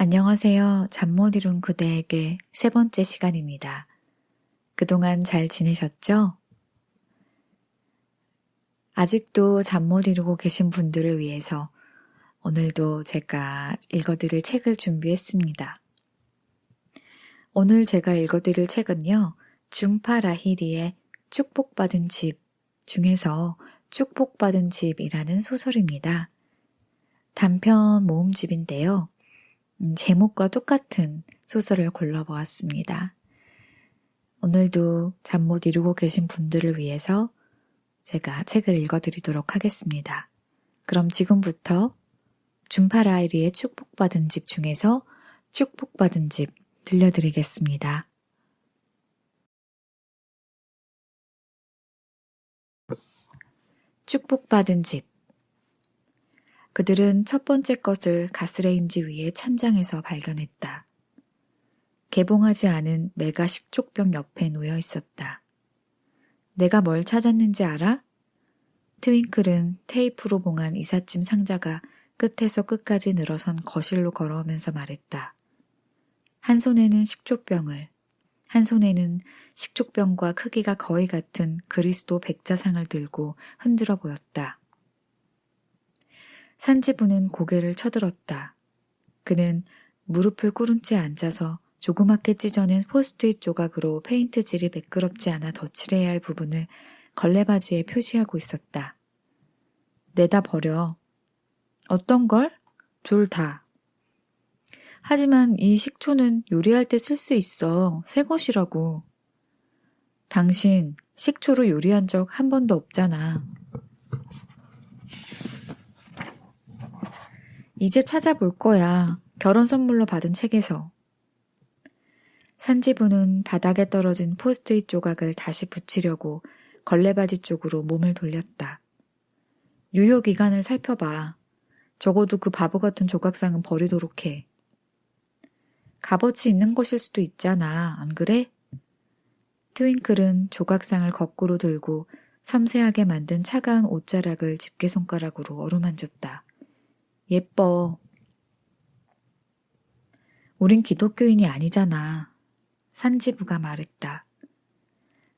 안녕하세요. 잠 못 이룬 그대에게 세 번째 시간입니다. 그동안 잘 지내셨죠? 아직도 잠 못 이루고 계신 분들을 위해서 오늘도 제가 읽어드릴 책을 준비했습니다. 오늘 제가 읽어드릴 책은요, 준파 라히리의 축복받은 집 중에서 축복받은 집이라는 소설입니다. 단편 모음집인데요. 제목과 똑같은 소설을 골라보았습니다. 오늘도 잠 못 이루고 계신 분들을 위해서 제가 책을 읽어드리도록 하겠습니다. 그럼 지금부터 준파라이리의 축복받은 집 중에서 축복받은 집 들려드리겠습니다. 축복받은 집. 그들은 첫 번째 것을 가스레인지 위에 찬장에서 발견했다. 개봉하지 않은 메가 식초병 옆에 놓여 있었다. 내가 뭘 찾았는지 알아? 트윙클은 테이프로 봉한 이삿짐 상자가 끝에서 끝까지 늘어선 거실로 걸어오면서 말했다. 한 손에는 식초병을, 한 손에는 식초병과 크기가 거의 같은 그리스도 백자상을 들고 흔들어 보였다. 산지부는 고개를 쳐들었다. 그는 무릎을 꿇은 채 앉아서 조그맣게 찢어낸 포스트잇 조각으로 페인트질이 매끄럽지 않아 덧칠해야 할 부분을 걸레바지에 표시하고 있었다. 내다 버려. 어떤 걸? 둘 다. 하지만 이 식초는 요리할 때 쓸 수 있어. 새 것이라고. 당신 식초로 요리한 적 한 번도 없잖아. 이제 찾아볼 거야. 결혼 선물로 받은 책에서. 산지부는 바닥에 떨어진 포스트잇 조각을 다시 붙이려고 걸레바지 쪽으로 몸을 돌렸다. 유효기간을 살펴봐. 적어도 그 바보 같은 조각상은 버리도록 해. 값어치 있는 것일 수도 있잖아. 안 그래? 트윙클은 조각상을 거꾸로 들고 섬세하게 만든 차가운 옷자락을 집게손가락으로 어루만졌다. 예뻐. 우린 기독교인이 아니잖아. 산지부가 말했다.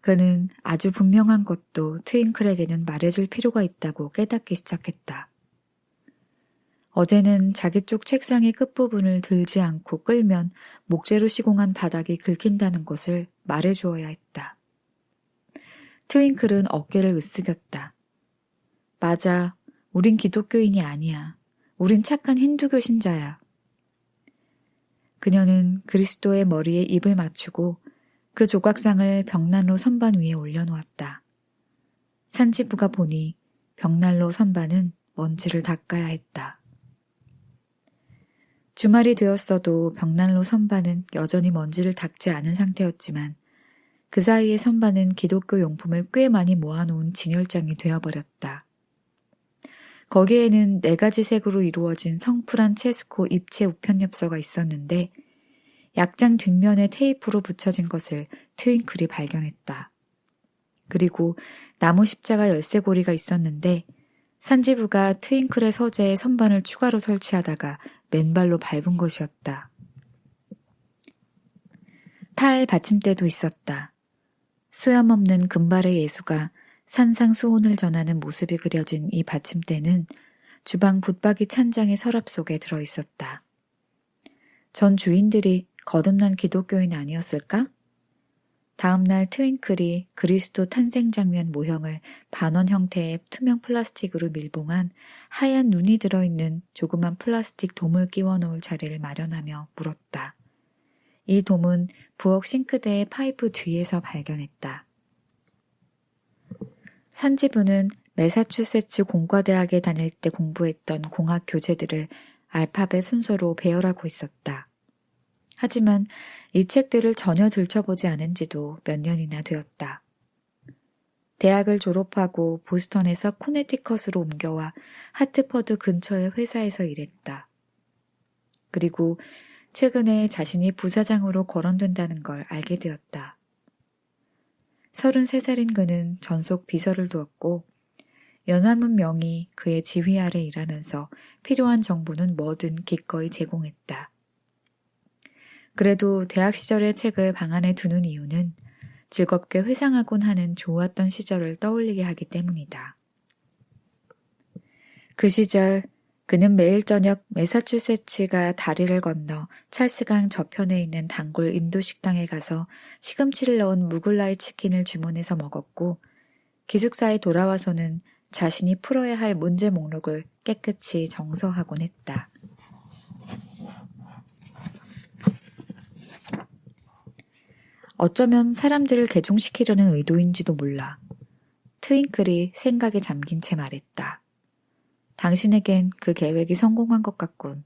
그는 아주 분명한 것도 트윙클에게는 말해줄 필요가 있다고 깨닫기 시작했다. 어제는 자기 쪽 책상의 끝부분을 들지 않고 끌면 목재로 시공한 바닥이 긁힌다는 것을 말해주어야 했다. 트윙클은 어깨를 으쓱였다. 맞아. 우린 기독교인이 아니야. 우린 착한 힌두교 신자야. 그녀는 그리스도의 머리에 입을 맞추고 그 조각상을 벽난로 선반 위에 올려놓았다. 산지부가 보니 벽난로 선반은 먼지를 닦아야 했다. 주말이 되었어도 벽난로 선반은 여전히 먼지를 닦지 않은 상태였지만 그 사이에 선반은 기독교 용품을 꽤 많이 모아놓은 진열장이 되어버렸다. 거기에는 4가지 색으로 이루어진 성프란체스코 입체 우편엽서가 있었는데 약장 뒷면에 테이프로 붙여진 것을 트윙클이 발견했다. 그리고 나무 십자가 열쇠고리가 있었는데 산지부가 트윙클의 서재에 선반을 추가로 설치하다가 맨발로 밟은 것이었다. 탈 받침대도 있었다. 수염 없는 금발의 예수가 산상수훈을 전하는 모습이 그려진 이 받침대는 주방 붙박이 찬장의 서랍 속에 들어있었다. 전 주인들이 거듭난 기독교인 아니었을까? 다음날 트윙클이 그리스도 탄생 장면 모형을 반원 형태의 투명 플라스틱으로 밀봉한 하얀 눈이 들어있는 조그만 플라스틱 돔을 끼워 놓을 자리를 마련하며 물었다. 이 돔은 부엌 싱크대의 파이프 뒤에서 발견했다. 산지부는 매사추세츠 공과대학에 다닐 때 공부했던 공학 교재들을 알파벳 순서로 배열하고 있었다. 하지만 이 책들을 전혀 들춰보지 않은 지도 몇 년이나 되었다. 대학을 졸업하고 보스턴에서 코네티컷으로 옮겨와 하트퍼드 근처의 회사에서 일했다. 그리고 최근에 자신이 부사장으로 거론된다는 걸 알게 되었다. 33살인 그는 전속 비서를 두었고 연하문 명이 그의 지휘 아래 일하면서 필요한 정보는 뭐든 기꺼이 제공했다. 그래도 대학 시절의 책을 방 안에 두는 이유는 즐겁게 회상하곤 하는 좋았던 시절을 떠올리게 하기 때문이다. 그 시절 그는 매일 저녁 매사추세츠가 다리를 건너 찰스강 저편에 있는 단골 인도 식당에 가서 시금치를 넣은 무굴라이 치킨을 주문해서 먹었고 기숙사에 돌아와서는 자신이 풀어야 할 문제 목록을 깨끗이 정서하곤 했다. 어쩌면 사람들을 개종시키려는 의도인지도 몰라. 트윙클이 생각에 잠긴 채 말했다. 당신에겐 그 계획이 성공한 것 같군.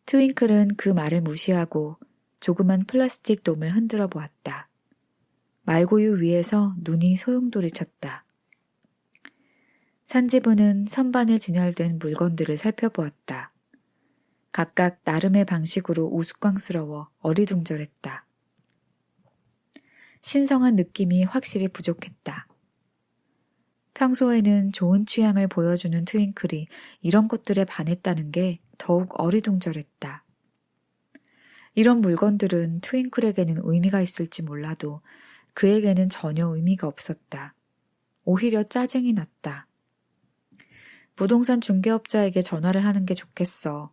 트윙클은 그 말을 무시하고 조그만 플라스틱 돔을 흔들어 보았다. 말고유 위에서 눈이 소용돌이쳤다. 산지부는 선반에 진열된 물건들을 살펴보았다. 각각 나름의 방식으로 우스꽝스러워 어리둥절했다. 신성한 느낌이 확실히 부족했다. 평소에는 좋은 취향을 보여주는 트윙클이 이런 것들에 반했다는 게 더욱 어리둥절했다. 이런 물건들은 트윙클에게는 의미가 있을지 몰라도 그에게는 전혀 의미가 없었다. 오히려 짜증이 났다. 부동산 중개업자에게 전화를 하는 게 좋겠어.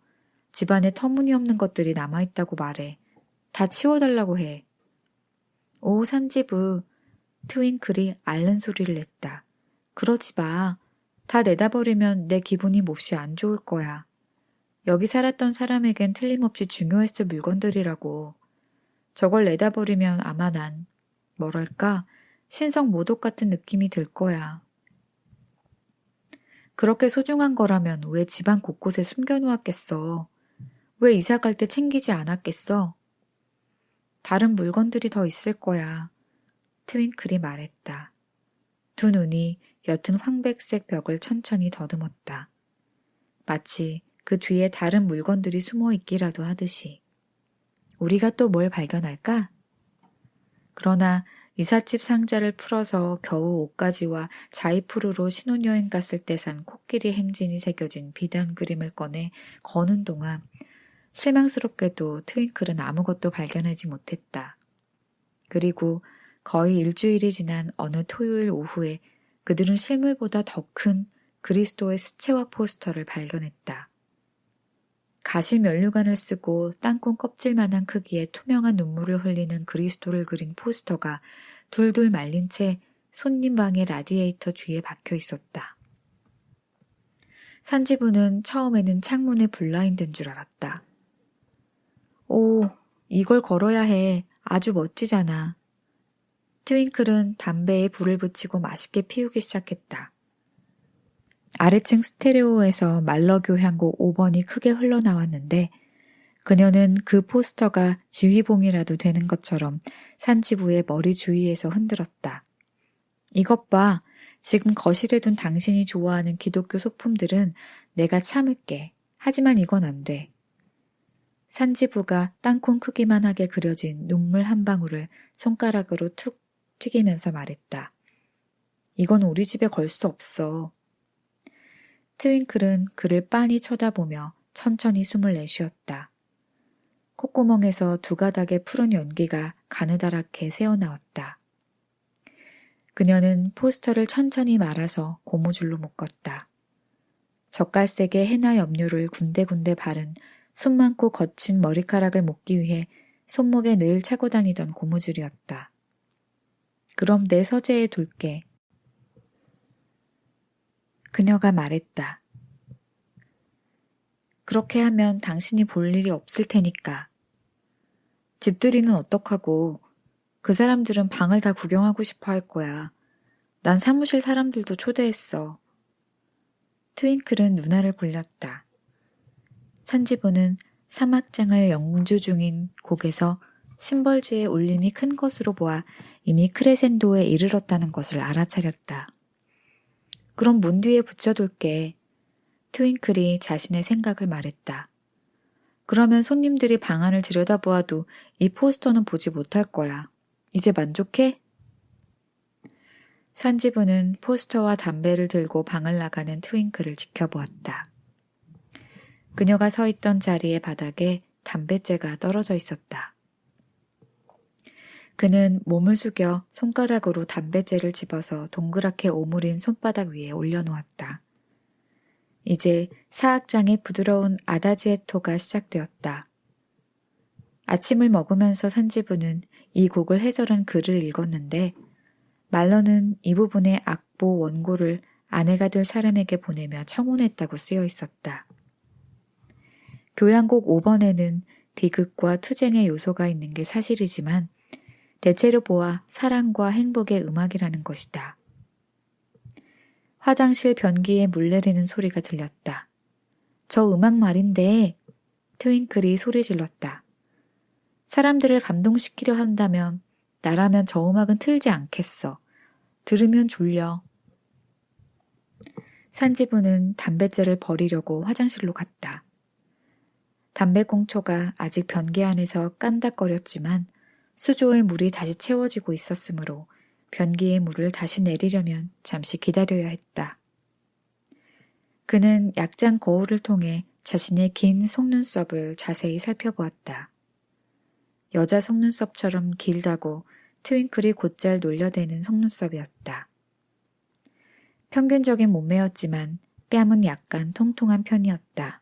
집안에 터무니없는 것들이 남아있다고 말해. 다 치워달라고 해. 오, 산지부. 트윙클이 앓는 소리를 냈다. 그러지 마. 다 내다버리면 내 기분이 몹시 안 좋을 거야. 여기 살았던 사람에겐 틀림없이 중요했을 물건들이라고. 저걸 내다버리면 아마 난 뭐랄까 신성 모독 같은 느낌이 들 거야. 그렇게 소중한 거라면 왜 집안 곳곳에 숨겨놓았겠어? 왜 이사 갈 때 챙기지 않았겠어? 다른 물건들이 더 있을 거야. 트윙클이 말했다. 두 눈이 옅은 황백색 벽을 천천히 더듬었다. 마치 그 뒤에 다른 물건들이 숨어 있기라도 하듯이. 우리가 또 뭘 발견할까? 그러나 이삿집 상자를 풀어서 겨우 옷가지와 자이푸르로 신혼여행 갔을 때 산 코끼리 행진이 새겨진 비단 그림을 꺼내 거는 동안 실망스럽게도 트윙클은 아무것도 발견하지 못했다. 그리고 거의 일주일이 지난 어느 토요일 오후에 그들은 실물보다 더 큰 그리스도의 수채화 포스터를 발견했다. 가시 면류관을 쓰고 땅콩 껍질만한 크기의 투명한 눈물을 흘리는 그리스도를 그린 포스터가 둘둘 말린 채 손님 방의 라디에이터 뒤에 박혀 있었다. 산지부는 처음에는 창문에 블라인드인 줄 알았다. 오, 이걸 걸어야 해. 아주 멋지잖아. 트윙클은 담배에 불을 붙이고 맛있게 피우기 시작했다. 아래층 스테레오에서 말러교 향곡 5번이 크게 흘러나왔는데 그녀는 그 포스터가 지휘봉이라도 되는 것처럼 산지부의 머리 주위에서 흔들었다. 이것 봐. 지금 거실에 둔 당신이 좋아하는 기독교 소품들은 내가 참을게. 하지만 이건 안 돼. 산지부가 땅콩 크기만 하게 그려진 눈물 한 방울을 손가락으로 툭 튀기면서 말했다. 이건 우리 집에 걸 수 없어. 트윙클은 그를 빤히 쳐다보며 천천히 숨을 내쉬었다. 콧구멍에서 두 가닥의 푸른 연기가 가느다랗게 새어나왔다. 그녀는 포스터를 천천히 말아서 고무줄로 묶었다. 젓갈색의 해나 염료를 군데군데 바른 숨 많고 거친 머리카락을 묶기 위해 손목에 늘 차고 다니던 고무줄이었다. 그럼 내 서재에 둘게. 그녀가 말했다. 그렇게 하면 당신이 볼 일이 없을 테니까. 집들이는 어떡하고. 그 사람들은 방을 다 구경하고 싶어 할 거야. 난 사무실 사람들도 초대했어. 트윙클은 눈알을 굴렸다. 산지부는 사막장을 영주 중인 곡에서 심벌지의 울림이 큰 것으로 보아 이미 크레센도에 이르렀다는 것을 알아차렸다. 그럼 문 뒤에 붙여둘게. 트윙클이 자신의 생각을 말했다. 그러면 손님들이 방 안을 들여다보아도 이 포스터는 보지 못할 거야. 이제 만족해? 산지부는 포스터와 담배를 들고 방을 나가는 트윙클을 지켜보았다. 그녀가 서 있던 자리의 바닥에 담뱃재가 떨어져 있었다. 그는 몸을 숙여 손가락으로 담뱃재를 집어서 동그랗게 오므린 손바닥 위에 올려놓았다. 이제 사악장의 부드러운 아다지에토가 시작되었다. 아침을 먹으면서 산지부는 이 곡을 해설한 글을 읽었는데 말러는 이 부분의 악보 원고를 아내가 될 사람에게 보내며 청혼했다고 쓰여 있었다. 교향곡 5번에는 비극과 투쟁의 요소가 있는 게 사실이지만 대체로 보아 사랑과 행복의 음악이라는 것이다. 화장실 변기에 물 내리는 소리가 들렸다. 저 음악 말인데 트윙클이 소리 질렀다. 사람들을 감동시키려 한다면 나라면 저 음악은 틀지 않겠어. 들으면 졸려. 산지부는 담뱃재를 버리려고 화장실로 갔다. 담배꽁초가 아직 변기 안에서 깐닥거렸지만 수조의 물이 다시 채워지고 있었으므로 변기에 물을 다시 내리려면 잠시 기다려야 했다. 그는 약장 거울을 통해 자신의 긴 속눈썹을 자세히 살펴보았다. 여자 속눈썹처럼 길다고 트윙클이 곧잘 놀려대는 속눈썹이었다. 평균적인 몸매였지만 뺨은 약간 통통한 편이었다.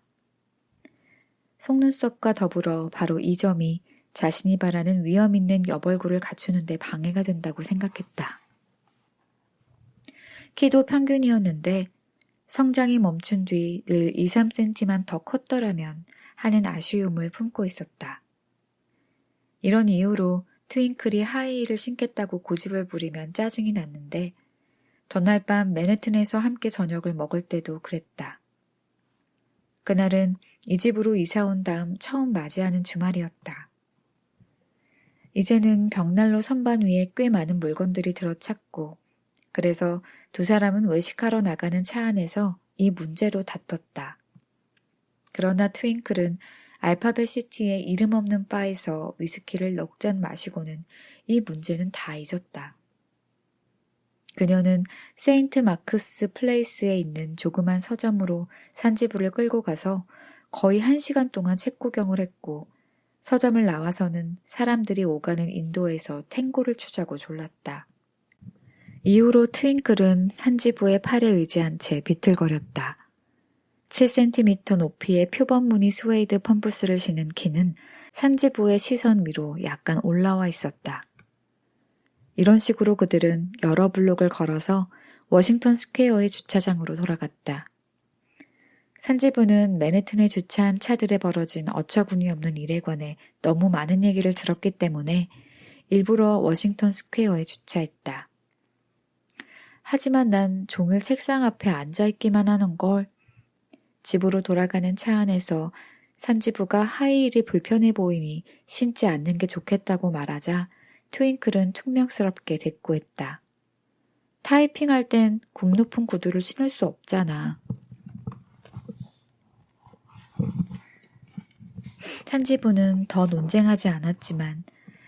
속눈썹과 더불어 바로 이 점이 자신이 바라는 위험 있는 여벌구를 갖추는 데 방해가 된다고 생각했다. 키도 평균이었는데 성장이 멈춘 뒤 늘 2-3cm만 더 컸더라면 하는 아쉬움을 품고 있었다. 이런 이유로 트윙클이 하이힐을 신겠다고 고집을 부리면 짜증이 났는데 전날 밤 맨해튼에서 함께 저녁을 먹을 때도 그랬다. 그날은 이 집으로 이사 온 다음 처음 맞이하는 주말이었다. 이제는 벽난로 선반 위에 꽤 많은 물건들이 들어찼고 그래서 두 사람은 외식하러 나가는 차 안에서 이 문제로 다퉜다. 그러나 트윙클은 알파벳 시티의 이름 없는 바에서 위스키를 넉 잔 마시고는 이 문제는 다 잊었다. 그녀는 세인트 마크스 플레이스에 있는 조그만 서점으로 산지부를 끌고 가서 거의 1시간 동안 책 구경을 했고 서점을 나와서는 사람들이 오가는 인도에서 탱고를 추자고 졸랐다. 이후로 트윙클은 산지부의 팔에 의지한 채 비틀거렸다. 7cm 높이의 표범무늬 스웨이드 펌프스를 신은 키는 산지부의 시선 위로 약간 올라와 있었다. 이런 식으로 그들은 여러 블록을 걸어서 워싱턴 스퀘어의 주차장으로 돌아갔다. 산지부는 맨해튼에 주차한 차들에 벌어진 어처구니 없는 일에 관해 너무 많은 얘기를 들었기 때문에 일부러 워싱턴 스퀘어에 주차했다. 하지만 난 종일 책상 앞에 앉아있기만 하는 걸. 집으로 돌아가는 차 안에서 산지부가 하이힐이 불편해 보이니 신지 않는 게 좋겠다고 말하자 트윙클은 퉁명스럽게 대꾸했다. 타이핑할 땐 굽 높은 구두를 신을 수 없잖아. 산지부는 더 논쟁하지 않았지만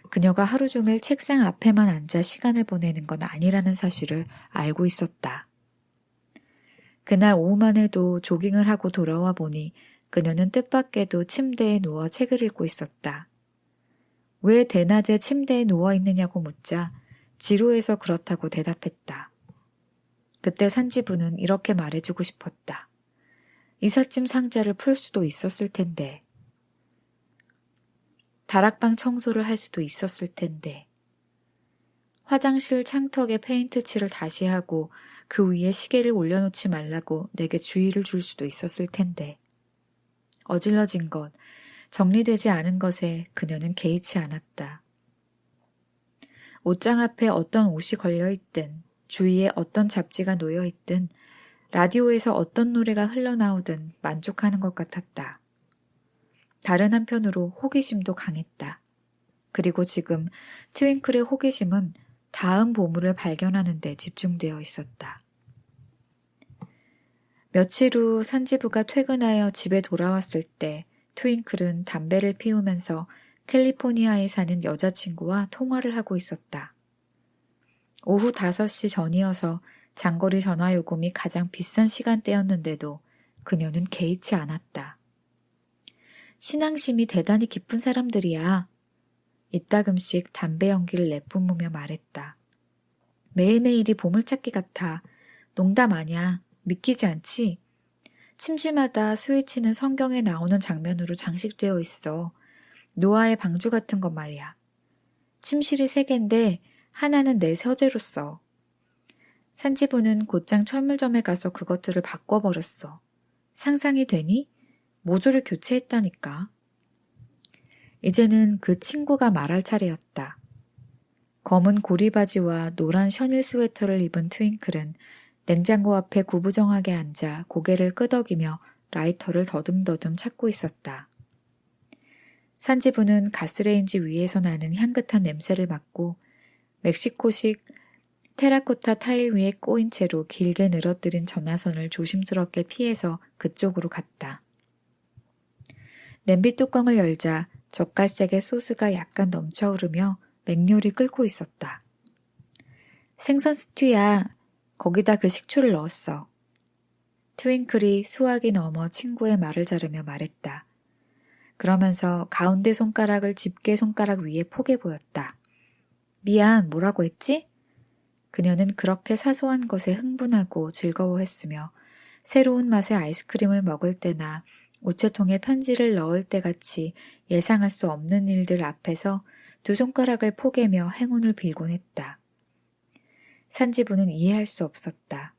그녀가 하루 종일 책상 앞에만 앉아 시간을 보내는 건 아니라는 사실을 알고 있었다. 그날 오후만 해도 조깅을 하고 돌아와 보니 그녀는 뜻밖에도 침대에 누워 책을 읽고 있었다. 왜 대낮에 침대에 누워있느냐고 묻자 지루해서 그렇다고 대답했다. 그때 산지부는 이렇게 말해주고 싶었다. 이삿짐 상자를 풀 수도 있었을 텐데. 다락방 청소를 할 수도 있었을 텐데. 화장실 창턱에 페인트 칠을 다시 하고 그 위에 시계를 올려놓지 말라고 내게 주의를 줄 수도 있었을 텐데. 어질러진 것, 정리되지 않은 것에 그녀는 개의치 않았다. 옷장 앞에 어떤 옷이 걸려있든 주위에 어떤 잡지가 놓여있든 라디오에서 어떤 노래가 흘러나오든 만족하는 것 같았다. 다른 한편으로 호기심도 강했다. 그리고 지금 트윙클의 호기심은 다음 보물을 발견하는 데 집중되어 있었다. 며칠 후 산지부가 퇴근하여 집에 돌아왔을 때 트윙클은 담배를 피우면서 캘리포니아에 사는 여자친구와 통화를 하고 있었다. 오후 5시 전이어서 장거리 전화 요금이 가장 비싼 시간대였는데도 그녀는 개의치 않았다. 신앙심이 대단히 깊은 사람들이야. 이따금씩 담배 연기를 내뿜으며 말했다. 매일매일이 보물찾기 같아. 농담 아니야. 믿기지 않지? 침실마다 스위치는 성경에 나오는 장면으로 장식되어 있어. 노아의 방주 같은 것 말이야. 침실이 3개인데 하나는 내 서재로 써. 산지부는 곧장 철물점에 가서 그것들을 바꿔버렸어. 상상이 되니? 모조리 교체했다니까. 이제는 그 친구가 말할 차례였다. 검은 고리바지와 노란 셔닐 스웨터를 입은 트윙클은 냉장고 앞에 구부정하게 앉아 고개를 끄덕이며 라이터를 더듬더듬 찾고 있었다. 산지부는 가스레인지 위에서 나는 향긋한 냄새를 맡고 멕시코식 테라코타 타일 위에 꼬인 채로 길게 늘어뜨린 전화선을 조심스럽게 피해서 그쪽으로 갔다. 냄비 뚜껑을 열자 젓갈색의 소스가 약간 넘쳐흐르며 맹렬히 끓고 있었다. 생선 스튜야. 거기다 그 식초를 넣었어. 트윙클이 수화기 넘어 친구의 말을 자르며 말했다. 그러면서 가운데 손가락을 집게 손가락 위에 포개 보였다. 미안, 뭐라고 했지? 그녀는 그렇게 사소한 것에 흥분하고 즐거워했으며 새로운 맛의 아이스크림을 먹을 때나 우체통에 편지를 넣을 때 같이 예상할 수 없는 일들 앞에서 2 손가락을 포개며 행운을 빌곤 했다. 산지부는 이해할 수 없었다.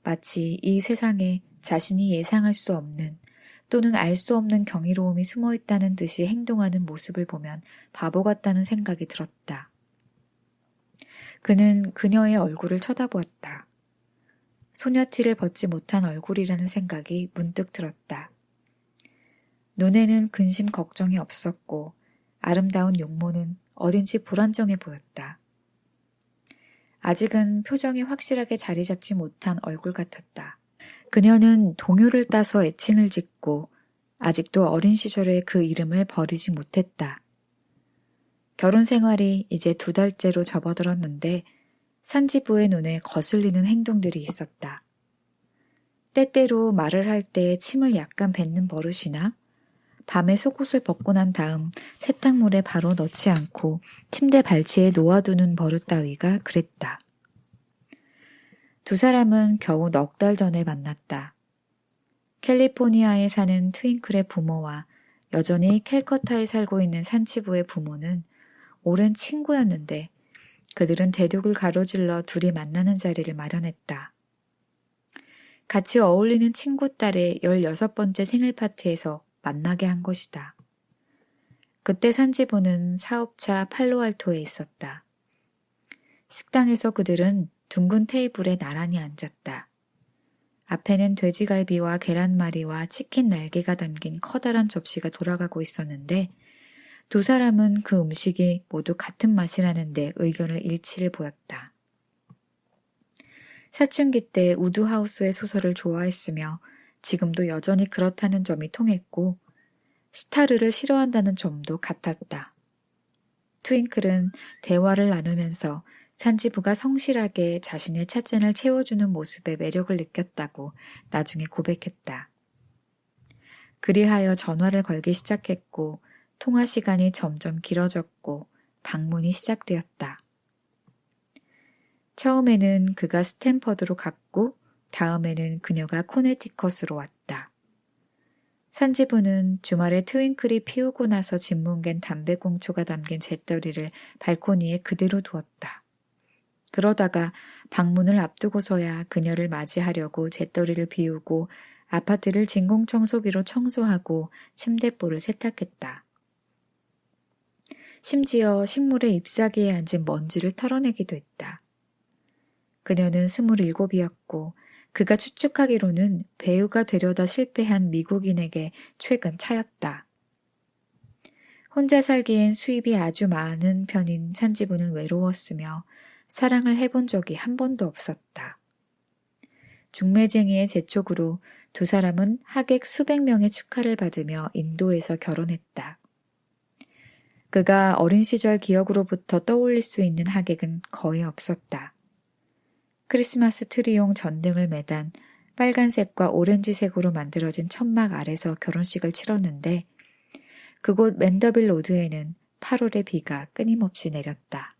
마치 이 세상에 자신이 예상할 수 없는 또는 알 수 없는 경이로움이 숨어 있다는 듯이 행동하는 모습을 보면 바보 같다는 생각이 들었다. 그는 그녀의 얼굴을 쳐다보았다. 소녀티를 벗지 못한 얼굴이라는 생각이 문득 들었다. 눈에는 근심 걱정이 없었고 아름다운 용모는 어딘지 불안정해 보였다. 아직은 표정이 확실하게 자리 잡지 못한 얼굴 같았다. 그녀는 동요를 따서 애칭을 짓고 아직도 어린 시절의 그 이름을 버리지 못했다. 결혼 생활이 이제 2달째로 접어들었는데 산지부의 눈에 거슬리는 행동들이 있었다. 때때로 말을 할 때 침을 약간 뱉는 버릇이나 밤에 속옷을 벗고 난 다음 세탁물에 바로 넣지 않고 침대 발치에 놓아두는 버릇 따위가 그랬다. 2 사람은 겨우 넉 달 전에 만났다. 캘리포니아에 사는 트윙클의 부모와 여전히 캘커타에 살고 있는 산치부의 부모는 오랜 친구였는데 그들은 대륙을 가로질러 둘이 만나는 자리를 마련했다. 같이 어울리는 친구 딸의 16번째 생일 파티에서 만나게 한 것이다. 그때 산지부는 사업차 팔로알토에 있었다. 식당에서 그들은 둥근 테이블에 나란히 앉았다. 앞에는 돼지갈비와 계란말이와 치킨 날개가 담긴 커다란 접시가 돌아가고 있었는데 2 사람은 그 음식이 모두 같은 맛이라는 데 의견을 일치를 보였다. 사춘기 때 우드하우스의 소설을 좋아했으며 지금도 여전히 그렇다는 점이 통했고 시타르를 싫어한다는 점도 같았다. 트윙클은 대화를 나누면서 산지부가 성실하게 자신의 찻잔을 채워주는 모습에 매력을 느꼈다고 나중에 고백했다. 그리하여 전화를 걸기 시작했고 통화 시간이 점점 길어졌고 방문이 시작되었다. 처음에는 그가 스탠퍼드로 갔고 다음에는 그녀가 코네티컷으로 왔다. 산지부는 주말에 트윙클이 피우고 나서 짓뭉갠 담배꽁초가 담긴 잿더리를 발코니에 그대로 두었다. 그러다가 방문을 앞두고서야 그녀를 맞이하려고 잿더리를 비우고 아파트를 진공청소기로 청소하고 침대볼을 세탁했다. 심지어 식물의 잎사귀에 앉은 먼지를 털어내기도 했다. 그녀는 27이었고 그가 추측하기로는 배우가 되려다 실패한 미국인에게 최근 차였다. 혼자 살기엔 수입이 아주 많은 편인 산지부는 외로웠으며 사랑을 해본 적이 한 번도 없었다. 중매쟁이의 재촉으로 2 사람은 하객 수백 명의 축하를 받으며 인도에서 결혼했다. 그가 어린 시절 기억으로부터 떠올릴 수 있는 하객은 거의 없었다. 크리스마스 트리용 전등을 매단 빨간색과 오렌지색으로 만들어진 천막 아래서 결혼식을 치렀는데 그곳 맨더빌 로드에는 8월의 비가 끊임없이 내렸다.